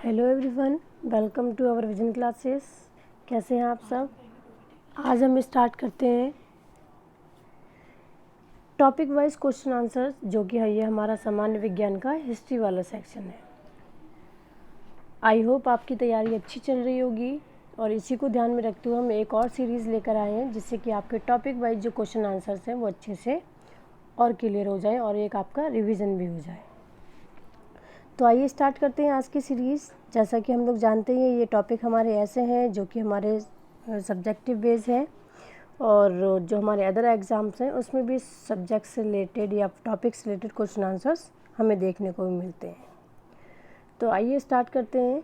Hello everyone, welcome to our vision classes. कैसे हैं आप सब? आज हम स्टार्ट करते हैं टॉपिक वाइज क्वेश्चन आंसर, जो कि है ये हमारा सामान्य विज्ञान का हिस्ट्री वाला सेक्शन है। आई होप आपकी तैयारी अच्छी चल रही होगी और इसी को ध्यान में रखते हुए हम एक और सीरीज़ लेकर आए हैं, जिससे कि आपके टॉपिक वाइज जो क्वेश्चन आंसर्स हैं वो अच्छे से और क्लियर हो जाए और एक आपका रिविज़न भी हो जाए। तो आइए स्टार्ट करते हैं आज की सीरीज़। जैसा कि हम लोग जानते हैं, ये टॉपिक हमारे ऐसे हैं जो कि हमारे सब्जेक्टिव बेस है, और जो हमारे अदर एग्ज़ाम्स हैं उसमें भी सब्जेक्ट से रिलेटेड या टॉपिक से रिलेटेड क्वेश्चन आंसर्स हमें देखने को भी मिलते हैं। तो आइए स्टार्ट करते हैं।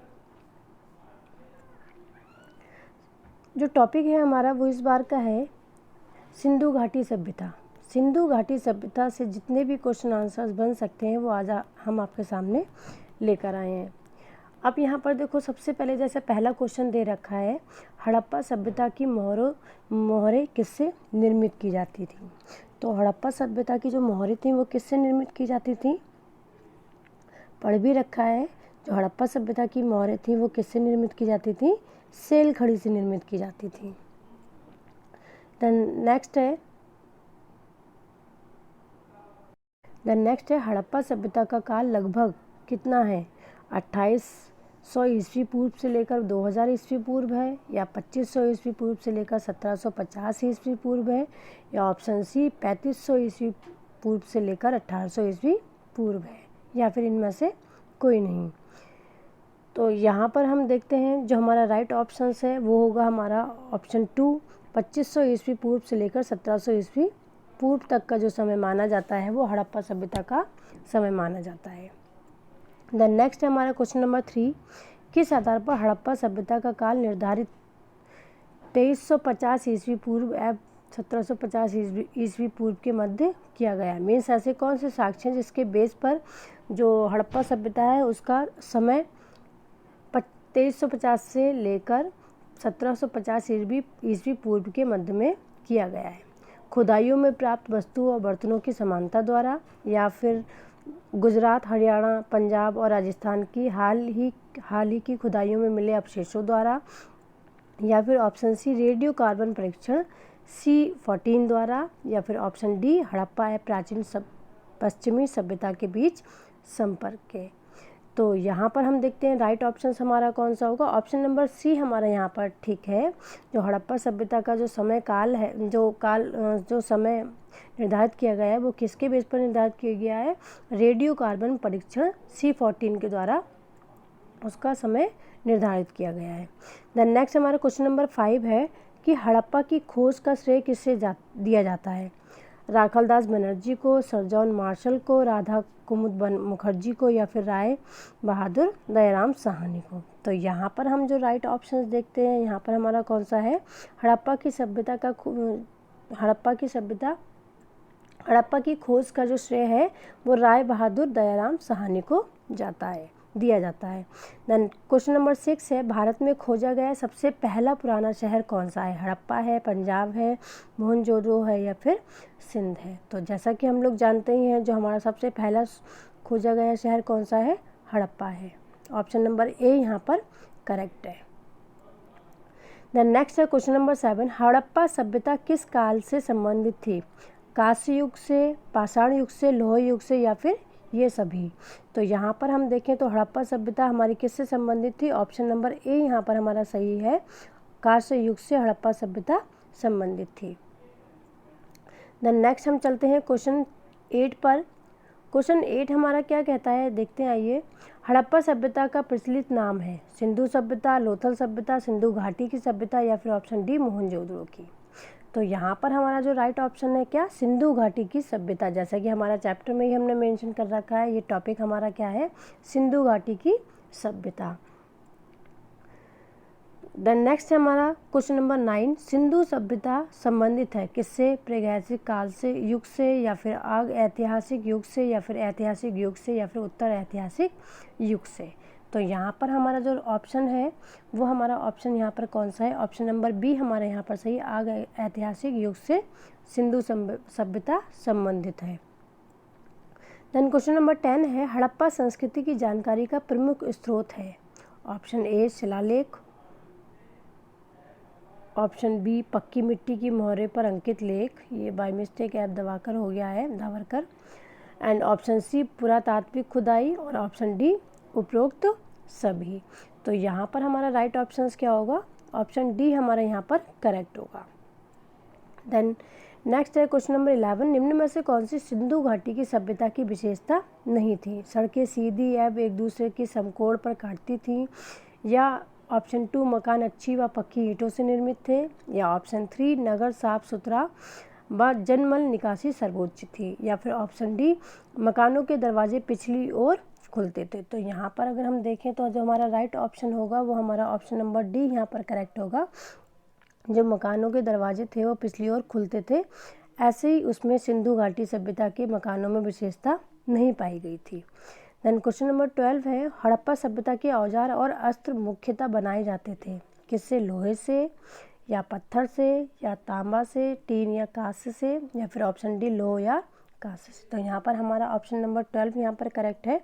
जो टॉपिक है हमारा वो इस बार का है सिंधु घाटी सभ्यता। सिंधु घाटी सभ्यता से जितने भी क्वेश्चन आंसर्स बन सकते हैं वो आज हम आपके सामने लेकर आए हैं। अब यहाँ पर देखो, सबसे पहले जैसे पहला क्वेश्चन दे रखा है, हड़प्पा सभ्यता की मोहरें किससे निर्मित की जाती थी। तो हड़प्पा सभ्यता की जो मोहरें थी वो किससे निर्मित की जाती थी, पढ़ भी रखा है। जो हड़प्पा सभ्यता की मोहरें थी वो किससे निर्मित की जाती थी, सेल खड़ी से निर्मित की जाती थी। देन नेक्स्ट है हड़प्पा सभ्यता का काल लगभग कितना है। 2800 ईस्वी पूर्व से लेकर 2000 ईस्वी पूर्व है, या 2500 ईस्वी पूर्व से लेकर 1750 ईस्वी पूर्व है, या ऑप्शन सी 3500 ईस्वी पूर्व से लेकर 1800 ईस्वी पूर्व है, या फिर इनमें से कोई नहीं। तो यहाँ पर हम देखते हैं जो हमारा राइट ऑप्शन है वो होगा हमारा ऑप्शन 2, 2500 ईस्वी पूर्व से लेकर 1700 ईस्वी पूर्व तक का जो समय माना जाता है वो हड़प्पा सभ्यता का समय माना जाता है। देन नेक्स्ट है हमारा क्वेश्चन नंबर 3, किस आधार पर हड़प्पा सभ्यता का काल निर्धारित 2350 ईस्वी पूर्व एवं 1750 ईस्वी पूर्व के मध्य किया गया। मीन्स ऐसे कौन से साक्ष्य हैं जिसके बेस पर जो हड़प्पा सभ्यता है उसका समय 2350 से लेकर 1750 ईस्वी पूर्व के मध्य में किया गया है। खुदाइयों में प्राप्त वस्तुओं और बर्तनों की समानता द्वारा, या फिर गुजरात, हरियाणा, पंजाब और राजस्थान की हाल ही की खुदाइयों में मिले अवशेषों द्वारा, या फिर ऑप्शन सी रेडियो कार्बन परीक्षण C14 द्वारा, या फिर ऑप्शन डी हड़प्पा है प्राचीन पश्चिमी सभ्यता के बीच संपर्क के। तो यहाँ पर हम देखते हैं राइट ऑप्शन हमारा कौन सा होगा। ऑप्शन नंबर सी हमारा यहाँ पर ठीक है। जो हड़प्पा सभ्यता का जो समय काल है, जो समय निर्धारित किया गया है वो किसके बेस पर निर्धारित किया गया है, रेडियो कार्बन परीक्षण C14 के द्वारा उसका समय निर्धारित किया गया है। देन नेक्स्ट हमारा क्वेश्चन नंबर 5 है कि हड़प्पा की खोज का श्रेय किससे दिया जाता है। राखलदास बनर्जी को, सर जॉन मार्शल को, राधा कुमुद मुखर्जी को, या फिर राय बहादुर दयाराम साहनी को। तो यहाँ पर हम जो राइट ऑप्शंस देखते हैं, यहाँ पर हमारा कौन सा है, हड़प्पा की खोज का जो श्रेय है वो राय बहादुर दयाराम साहनी को दिया जाता है। देन क्वेश्चन नंबर 6 है, भारत में खोजा गया सबसे पहला पुराना शहर कौन सा है। हड़प्पा है, पंजाब है, मोहनजोदड़ो है, या फिर सिंध है। तो जैसा कि हम लोग जानते ही हैं, जो हमारा सबसे पहला खोजा गया शहर कौन सा है, हड़प्पा है। ऑप्शन नंबर ए यहाँ पर करेक्ट है। देन नेक्स्ट है क्वेश्चन नंबर 7, हड़प्पा सभ्यता किस काल से संबंधित थी। कांस्य युग से, पाषाण युग से, लौह युग से, या फिर ये सभी। तो यहाँ पर हम देखें तो हड़प्पा सभ्यता हमारी किससे संबंधित थी। ऑप्शन नंबर ए यहाँ पर हमारा सही है, कांस्य युग से हड़प्पा सभ्यता संबंधित थी। देन नेक्स्ट हम चलते हैं क्वेश्चन 8 पर। क्वेश्चन 8 हमारा क्या कहता है, देखते हैं आइए। हड़प्पा सभ्यता का प्रचलित नाम है सिंधु सभ्यता, लोथल सभ्यता, सिंधु घाटी की सभ्यता, या फिर ऑप्शन डी मोहनजोदड़ो की। तो यहाँ पर हमारा जो राइट ऑप्शन है क्या, सिंधु घाटी की सभ्यता। जैसा कि हमारा चैप्टर में ही हमने मेंशन कर रखा है, ये टॉपिक हमारा क्या है, सिंधु घाटी की सभ्यता। देन नेक्स्ट है हमारा क्वेश्चन नंबर 9, सिंधु सभ्यता संबंधित है किससे, प्रागैतिहासिक काल से, युग से, या फिर आग ऐतिहासिक युग से, या फिर ऐतिहासिक युग से, या फिर उत्तर ऐतिहासिक युग से। तो यहाँ पर हमारा जो ऑप्शन है वो हमारा ऑप्शन यहाँ पर कौन सा है, ऑप्शन नंबर बी हमारे यहाँ पर सही, आग ऐतिहासिक युग से सिंधु सभ्यता संबंधित है। देन क्वेश्चन नंबर 10 है, हड़प्पा संस्कृति की जानकारी का प्रमुख स्रोत है। ऑप्शन ए शिलालेख, ऑप्शन बी पक्की मिट्टी की मोहरे पर अंकित लेख, ये बाय मिस्टेक ऐप दबाकर हो गया है दावरकर, एंड ऑप्शन सी पुरातात्विक खुदाई, और ऑप्शन डी उपरोक्त सभी। तो यहाँ पर हमारा राइट ऑप्शंस क्या होगा, ऑप्शन डी हमारा यहाँ पर करेक्ट होगा। देन नेक्स्ट है क्वेश्चन नंबर 11, निम्न में से कौन सी सिंधु घाटी की सभ्यता की विशेषता नहीं थी? सड़कें सीधी एवं एक दूसरे की समकोण पर काटती थीं, या ऑप्शन 2 मकान अच्छी व पक्की ईंटों से निर्मित थे, या ऑप्शन 3 नगर साफ सुथरा व जनमल निकासी सर्वोच्च थी, या फिर ऑप्शन डी मकानों के दरवाजे पिछली ओर खुलते थे। तो यहाँ पर अगर हम देखें तो जो हमारा राइट ऑप्शन होगा वो हमारा ऑप्शन नंबर डी यहाँ पर करेक्ट होगा। जो मकानों के दरवाजे थे वो पिछली ओर खुलते थे, ऐसे ही उसमें सिंधु घाटी सभ्यता के मकानों में विशेषता नहीं पाई गई थी। देन क्वेश्चन नंबर 12 है, हड़प्पा सभ्यता के औजार और अस्त्र मुख्यतः बनाए जाते थे किससे? लोहे से, या पत्थर से, या तांबा से, टीन या कांस्य से, या फिर ऑप्शन डी लोह या कांस्य से। तो यहाँ पर हमारा ऑप्शन नंबर 12 यहाँ पर करेक्ट है।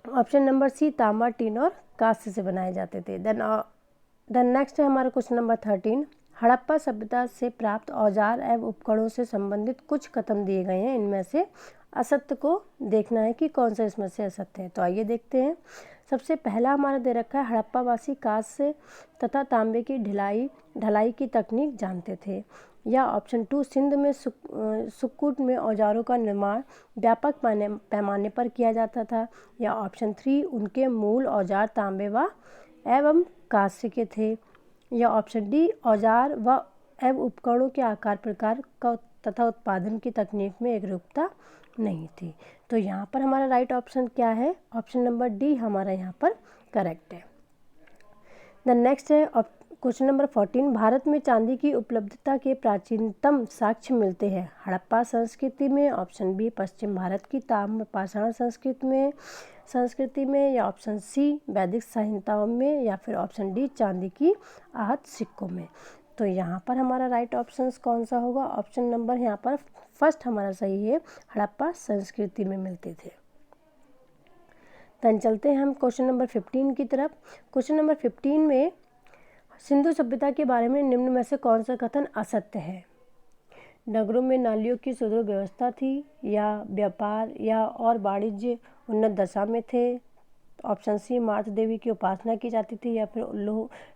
ऑप्शन नंबर सी तांबा, टीन और कांस्य से बनाए जाते थे। देन नेक्स्ट है हमारा क्वेश्चन नंबर 13, हड़प्पा सभ्यता से प्राप्त औजार एवं उपकरणों से संबंधित कुछ कथन दिए गए हैं, इनमें से असत्य को देखना है कि कौन सा इसमें से असत्य है। तो आइए देखते हैं। सबसे पहला हमारा दे रखा है, हड़प्पावासी कांस्य तथा तांबे की ढलाई की तकनीक जानते थे, या ऑप्शन 2 सिंध में सुक्कुट में औजारों का निर्माण व्यापक पैमाने पर किया जाता था, या ऑप्शन 3 उनके मूल औजार तांबे व एवं कांस्य के थे, या ऑप्शन डी औजार व एवं उपकरणों के आकार प्रकार का तथा उत्पादन की तकनीक में एकरूपता नहीं थी। तो यहाँ पर हमारा राइट ऑप्शन क्या है, ऑप्शन नंबर डी हमारा यहाँ पर करेक्ट है। द नेक्स्ट है क्वेश्चन नंबर 14, भारत में चांदी की उपलब्धता के प्राचीनतम साक्ष्य मिलते हैं हड़प्पा संस्कृति में, ऑप्शन बी पश्चिम भारत की ताम्र पाषाण संस्कृति में, या ऑप्शन सी वैदिक संहिताओं में, या फिर ऑप्शन डी चांदी की आहत सिक्कों में। तो यहाँ पर हमारा राइट ऑप्शन कौन सा होगा, ऑप्शन नंबर यहाँ पर फर्स्ट हमारा सही है, हड़प्पा संस्कृति में मिलते थे। तन चलते हैं हम क्वेश्चन नंबर 15 की तरफ। क्वेश्चन नंबर 15 में सिंधु सभ्यता के बारे में निम्न में से कौन सा कथन असत्य है? नगरों में नालियों की सुदृढ़ व्यवस्था थी, या व्यापार या और वाणिज्य उन्नत दशा में थे, ऑप्शन सी मार्थ देवी की उपासना की जाती थी, या फिर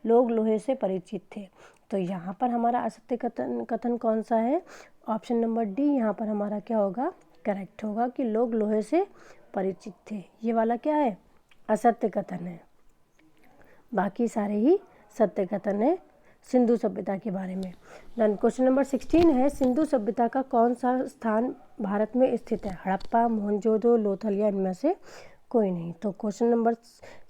लोग लोहे से परिचित थे। तो यहाँ पर हमारा असत्य कथन कौन सा है, ऑप्शन नंबर डी यहाँ पर हमारा क्या होगा, करेक्ट होगा कि लोग लोहे से परिचित थे। ये वाला क्या है, असत्य कथन है, बाकी सारे ही सत्य कथन है सिंधु सभ्यता के बारे में। देन क्वेश्चन नंबर 16 है, सिंधु सभ्यता का कौन सा स्थान भारत में स्थित है? हड़प्पा, मोहनजोदड़ो, लोथल या इनमें से कोई नहीं। तो क्वेश्चन नंबर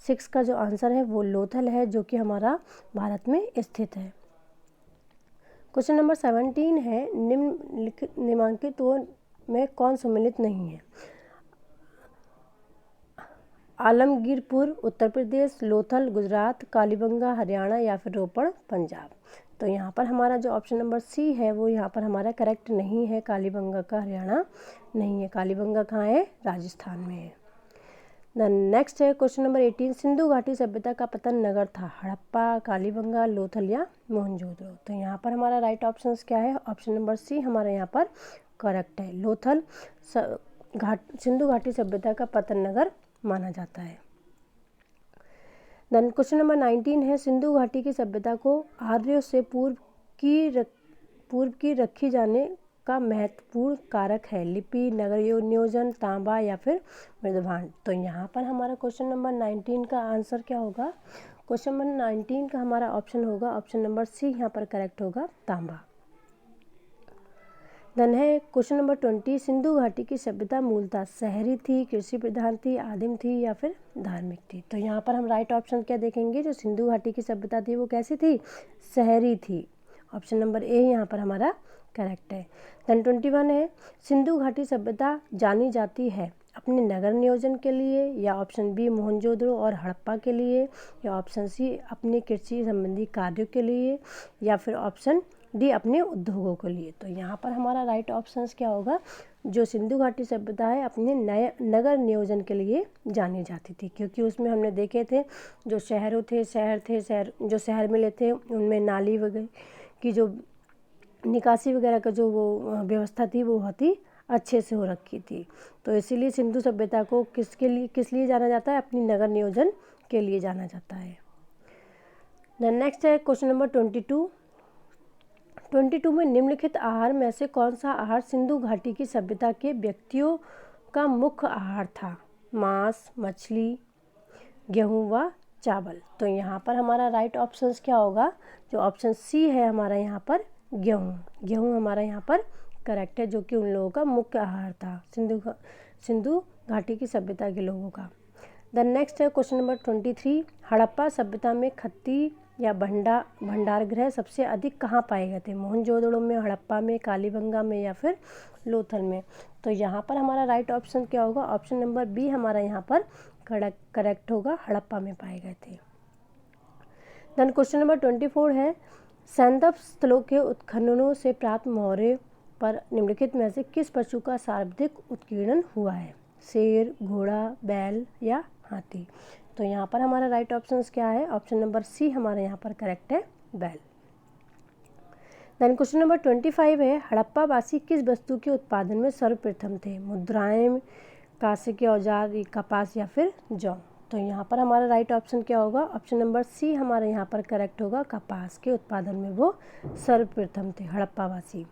6 का जो आंसर है वो लोथल है, जो कि हमारा भारत में स्थित है। क्वेश्चन नंबर 17 है, निम्नलिखितों में कौन सम्मिलित नहीं है? आलमगीरपुर उत्तर प्रदेश, लोथल गुजरात, कालीबंगा हरियाणा, या फिर रोपड़ पंजाब। तो यहाँ पर हमारा जो ऑप्शन नंबर सी है वो यहाँ पर हमारा करेक्ट नहीं है, कालीबंगा का हरियाणा नहीं है। कालीबंगा कहाँ है? राजस्थान में है। नेक्स्ट है क्वेश्चन नंबर 18, सिंधु घाटी सभ्यता का पतन नगर था? हड़प्पा, कालीबंगा, लोथल या मोहनजोदड़ो। तो यहाँ पर हमारा राइट ऑप्शन क्या है, ऑप्शन नंबर सी हमारा यहाँ पर करेक्ट है। लोथल सिंधु घाटी सभ्यता का पतन नगर माना जाता है। देन क्वेश्चन नंबर 19 है, सिंधु घाटी की सभ्यता को आर्यों से पूर्व की रखी जाने का महत्वपूर्ण कारक है? लिपि, नगर नियोजन, तांबा, या फिर मृदभांड। तो यहाँ पर हमारा क्वेश्चन नंबर 19 का आंसर क्या होगा, क्वेश्चन नंबर 19 का हमारा ऑप्शन होगा ऑप्शन नंबर सी यहाँ पर करेक्ट होगा, तांबा। देन है क्वेश्चन नंबर 20, सिंधु घाटी की सभ्यता मूलतः शहरी थी, कृषि प्रधान थी, आदिम थी, या फिर धार्मिक थी? तो यहाँ पर हम राइट ऑप्शन क्या देखेंगे, जो सिंधु घाटी की सभ्यता थी वो कैसी थी? शहरी थी। ऑप्शन नंबर ए यहाँ पर हमारा करेक्ट है। देन 21 है, सिंधु घाटी सभ्यता जानी जाती है अपने नगर नियोजन के लिए, या ऑप्शन बी मोहनजोदड़ो और हड़प्पा के लिए, या ऑप्शन सी अपने कृषि संबंधी कार्यों के लिए, या फिर ऑप्शन डी अपने उद्योगों के लिए। तो यहाँ पर हमारा राइट ऑप्शन क्या होगा, जो सिंधु घाटी सभ्यता है अपने नए नगर नियोजन के लिए जानी जाती थी, क्योंकि उसमें हमने देखे थे जो शहर जो शहर मिले थे उनमें नाली वगैरह की जो निकासी वगैरह का जो वो व्यवस्था थी वो बहुत ही अच्छे से हो रखी थी। तो इसीलिए सिंधु सभ्यता को किस लिए जाना जाता है, अपनी नगर नियोजन के लिए जाना जाता है। देन नेक्स्ट है क्वेश्चन नंबर 22 में निम्नलिखित आहार में से कौन सा आहार सिंधु घाटी की सभ्यता के व्यक्तियों का मुख्य आहार था, मांस, मछली, गेहूं व चावल। तो यहाँ पर हमारा राइट ऑप्शन क्या होगा, जो ऑप्शन सी है हमारा यहाँ पर गेहूं हमारा यहाँ पर करेक्ट है, जो कि उन लोगों का मुख्य आहार था सिंधु घाटी की सभ्यता के लोगों का। देन नेक्स्ट है क्वेश्चन नंबर 23, हड़प्पा सभ्यता में खत्ती या भंडार गृह सबसे अधिक कहाँ पाए गए थे, मोहनजोदड़ो में, हड़प्पा में, कालीबंगा में या फिर लोथल में। तो यहाँ पर हमारा राइट ऑप्शन क्या होगा, ऑप्शन नंबर बी हमारा यहाँ पर करेक्ट होगा, हड़प्पा में पाए गए थे। देन क्वेश्चन नंबर 24 है, सैंदव स्थलों के उत्खननों से प्राप्त मोहरे पर निम्नलिखित में से किस पशु का सर्वाधिक उत्कीर्णन हुआ है, शेर, घोड़ा, बैल या हाथी। तो यहाँ पर हमारा राइट ऑप्शन क्या है, ऑप्शन नंबर सी हमारे यहाँ पर करेक्ट है, बैल। देन क्वेश्चन नंबर 25 है, हड़प्पा वासी किस वस्तु के उत्पादन में सर्वप्रथम थे, मुद्राएं, कांसे के औजार, कपास या फिर जौ। तो यहाँ पर हमारा राइट ऑप्शन क्या होगा, ऑप्शन नंबर सी हमारे यहाँ पर करेक्ट होगा, कपास के उत्पादन में वो सर्वप्रथम थे हड़प्पा वासी।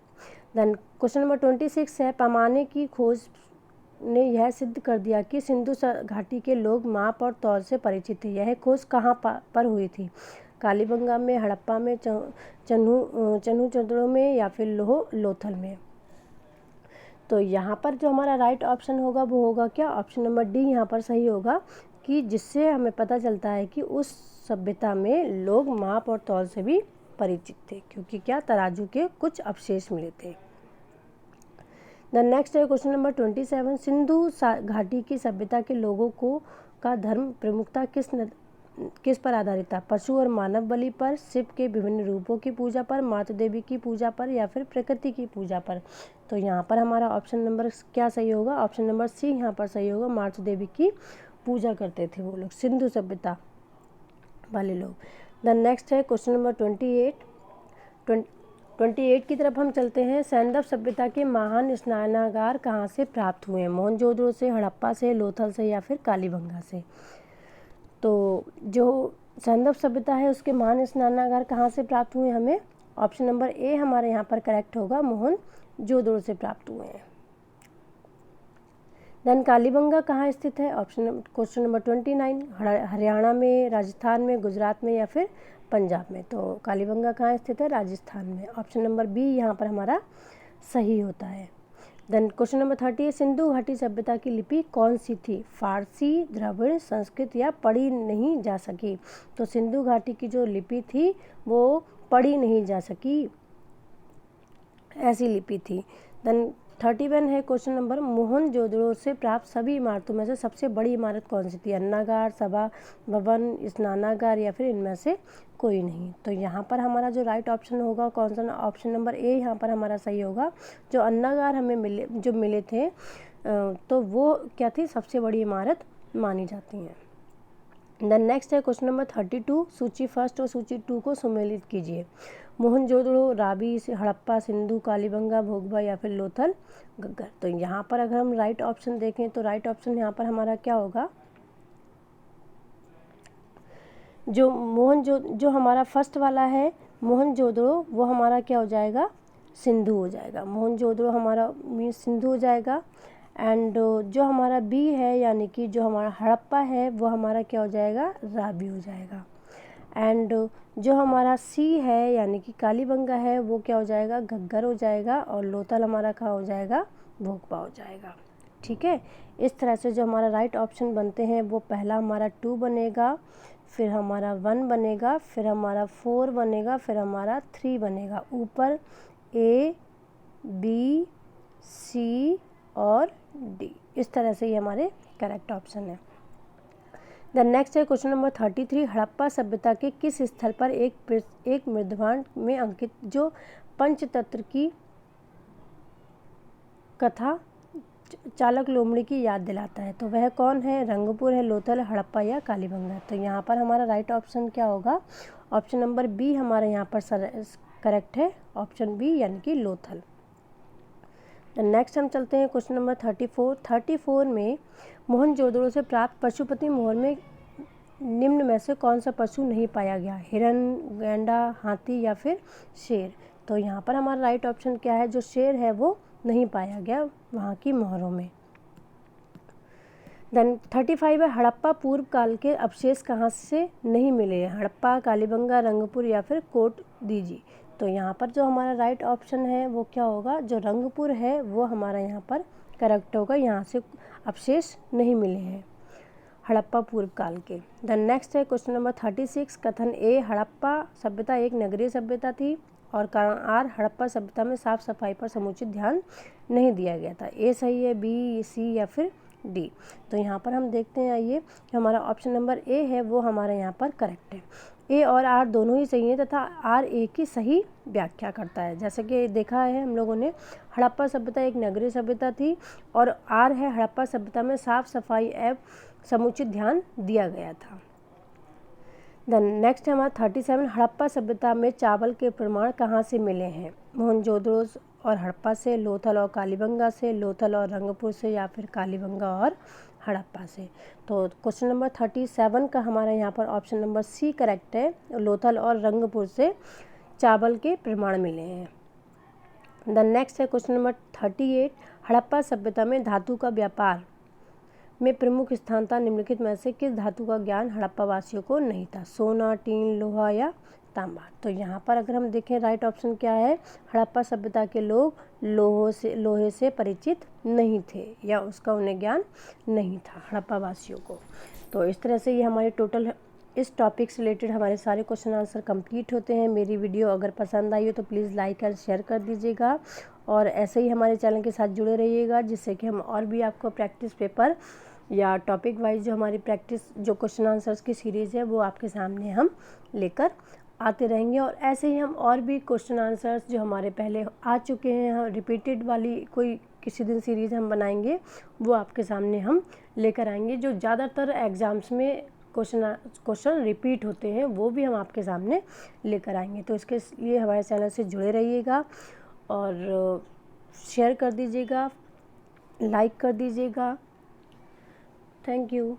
देन क्वेश्चन नंबर 26 है, पैमाने की खोज ने यह सिद्ध कर दिया कि सिंधु घाटी के लोग माप और तौल से परिचित थे। यह खोज कहाँ पर हुई थी, कालीबंगा में, हड़प्पा में, चन्हू में या फिर लोथल में। तो यहाँ पर जो हमारा राइट ऑप्शन होगा वो होगा क्या, ऑप्शन नंबर डी यहाँ पर सही होगा, कि जिससे हमें पता चलता है कि उस सभ्यता में लोग माप और तौल से भी परिचित थे, क्योंकि क्या, तराजू के कुछ अवशेष मिले थे। द नेक्स्ट है क्वेश्चन नंबर 27, सिंधु घाटी की सभ्यता के लोगों का धर्म प्रमुखता किस पर आधारित था, पशु और मानव बलि पर, शिव के विभिन्न रूपों की पूजा पर, मातृ देवी की पूजा पर या फिर प्रकृति की पूजा पर। तो यहाँ पर हमारा ऑप्शन नंबर क्या सही होगा, ऑप्शन नंबर सी यहाँ पर सही होगा, मातृ देवी की पूजा करते थे वो लोग, सिंधु सभ्यता वाले लोग। द नेक्स्ट है क्वेश्चन नंबर 28 की तरफ हम चलते हैं, सैंदव सभ्यता के महान स्नानागार कहाँ से प्राप्त हुए हैं, मोहनजोदड़ो से, हड़प्पा से, लोथल से या फिर कालीबंगा से। तो जो सैंदव सभ्यता है उसके महान स्नानागार कहाँ से प्राप्त हुए, हमें ऑप्शन नंबर ए हमारे यहाँ पर करेक्ट होगा, मोहनजोदड़ो से प्राप्त हुए हैं। देन कालीबंगा कहाँ स्थित है, क्वेश्चन नंबर 29, हरियाणा में, राजस्थान में, गुजरात में या फिर पंजाब में। तो कालीबंगा कहाँ स्थित है, राजस्थान में, ऑप्शन नंबर बी यहाँ पर हमारा सही होता है। देन क्वेश्चन नंबर 30, सिंधु घाटी सभ्यता की लिपि कौन सी थी, फारसी, द्रविड़, संस्कृत या पढ़ी नहीं जा सकी। तो सिंधु घाटी की जो लिपि थी वो पढ़ी नहीं जा सकी, ऐसी लिपि थी। देन 31 है क्वेश्चन नंबर, मोहनजोदड़ो से प्राप्त सभी इमारतों में से सबसे बड़ी इमारत कौन सी थी, अन्नागार, सभा भवन, स्नानागार या फिर इनमें से कोई नहीं। तो यहाँ पर हमारा जो राइट ऑप्शन होगा कौन सा, ऑप्शन नंबर ए यहाँ पर हमारा सही होगा, जो अन्नागार हमें मिले थे तो वो क्या थी, सबसे बड़ी इमारत मानी जाती हैं। देन नेक्स्ट है क्वेश्चन नंबर 32, सूची फर्स्ट और सूची 2 को सम्मिलित कीजिए, मोहनजोदड़ो, रावी, हड़प्पा, सिंधु, कालीबंगा, भोगबा या फिर लोथल, गग्गर। तो यहाँ पर अगर हम राइट ऑप्शन देखें तो राइट ऑप्शन यहाँ पर हमारा क्या होगा, जो हमारा फर्स्ट वाला है मोहनजोदड़ो, वो हमारा क्या हो जाएगा, सिंधु हो जाएगा, मोहनजोदड़ो हमारा मीन्स सिंधु हो जाएगा। एंड जो हमारा बी है यानी कि जो हमारा हड़प्पा है वो हमारा क्या हो जाएगा, रावी हो जाएगा। एंड जो हमारा सी है यानी कि कालीबंगा है वो क्या हो जाएगा, घग्गर हो जाएगा। और लोथल हमारा कहाँ हो जाएगा, भोगबा हो जाएगा। ठीक है, इस तरह से जो हमारा राइट ऑप्शन बनते हैं वो पहला हमारा 2 बनेगा, फिर हमारा 1 बनेगा, फिर हमारा 4 बनेगा, फिर हमारा 3 बनेगा। ऊपर ए, बी, सी और डी, इस तरह से ये हमारे करेक्ट ऑप्शन है। द नेक्स्ट है क्वेश्चन नंबर 33, हड़प्पा सभ्यता के किस स्थल पर एक मृदभांड में अंकित जो पंचतंत्र की कथा चालक लोमड़ी की याद दिलाता है, तो वह कौन है? रंगपुर है, लोथल, हड़प्पा या कालीबंगा। तो यहाँ पर हमारा राइट ऑप्शन क्या होगा? ऑप्शन नंबर बी हमारा यहाँ पर करेक्ट है, ऑप्शन बी यानी कि लोथल। नेक्स्ट हम चलते हैं क्वेश्चन नंबर 34 में मोहनजोदड़ो से प्राप्त पशुपति मोहर में निम्न में से कौन सा पशु नहीं पाया गया? हिरन, गैंडा, हाथी या फिर शेर। तो यहाँ पर हमारा राइट ऑप्शन क्या है? जो शेर है वो नहीं पाया गया वहाँ की मोहरों में। देन 35 है, हड़प्पा पूर्व काल के अवशेष कहाँ से नहीं मिले हैं? हड़प्पा, कालीबंगा, रंगपुर या फिर कोट दीजी। तो यहाँ पर जो हमारा राइट ऑप्शन है वो क्या होगा? जो रंगपुर है वो हमारा यहाँ पर करेक्ट होगा, यहाँ से अवशेष नहीं मिले हैं हड़प्पा पूर्व काल के। द नेक्स्ट है क्वेश्चन नंबर 36, कथन ए, हड़प्पा सभ्यता एक नगरीय सभ्यता थी, और कारण आर, हड़प्पा सभ्यता में साफ सफाई पर समुचित ध्यान नहीं दिया गया था। ए सही है, बी, सी या फिर डी। तो यहाँ पर हम देखते हैं, आइए, हमारा ऑप्शन नंबर ए है वो हमारा यहाँ पर करेक्ट है। ए और आर दोनों ही सही है तथा आर ए की सही व्याख्या करता है। जैसे कि देखा है हम लोगों ने, हड़प्पा सभ्यता एक नगरीय सभ्यता थी, और आर है हड़प्पा सभ्यता में साफ सफाई एवं समुचित ध्यान दिया गया था। देन नेक्स्ट है हमारा 37, हड़प्पा सभ्यता में चावल के प्रमाण कहाँ से मिले हैं? मोहनजोदड़ो और हड़प्पा से, लोथल और कालीबंगा से, लोथल और रंगपुर से या फिर कालीबंगा और हड़प्पा से। तो क्वेश्चन नंबर 37 का हमारा यहाँ पर ऑप्शन नंबर सी करेक्ट है, लोथल और रंगपुर से चावल के प्रमाण मिले हैं। द नेक्स्ट है क्वेश्चन नंबर 38, हड़प्पा सभ्यता में धातु का व्यापार में प्रमुख स्थान था, निम्नलिखित में से किस धातु का ज्ञान हड़प्पा वासियों को नहीं था? सोना, टीन, लोहा या तांबा। तो यहाँ पर अगर हम देखें राइट ऑप्शन क्या है? हड़प्पा सभ्यता के लोग लोहे से परिचित नहीं थे, या उसका उन्हें ज्ञान नहीं था हड़प्पा वासियों को। तो इस तरह से ये हमारे टोटल इस टॉपिक से रिलेटेड हमारे सारे क्वेश्चन आंसर कंप्लीट होते हैं। मेरी वीडियो अगर पसंद आई हो तो प्लीज़ लाइक और शेयर कर दीजिएगा, और ऐसे ही हमारे चैनल के साथ जुड़े रहिएगा, जिससे कि हम और भी आपको प्रैक्टिस पेपर या टॉपिक वाइज जो हमारी प्रैक्टिस जो क्वेश्चन आंसर्स की सीरीज़ है वो आपके सामने हम लेकर आते रहेंगे। और ऐसे ही हम और भी क्वेश्चन आंसर्स जो हमारे पहले आ चुके हैं, हम रिपीटेड वाली कोई किसी दिन सीरीज़ हम बनाएंगे, वो आपके सामने हम लेकर आएंगे। जो ज़्यादातर एग्ज़ाम्स में क्वेश्चन रिपीट होते हैं वो भी हम आपके सामने लेकर आएंगे। तो इसके लिए हमारे चैनल से जुड़े रहिएगा, और शेयर कर दीजिएगा, लाइक कर दीजिएगा। Thank you.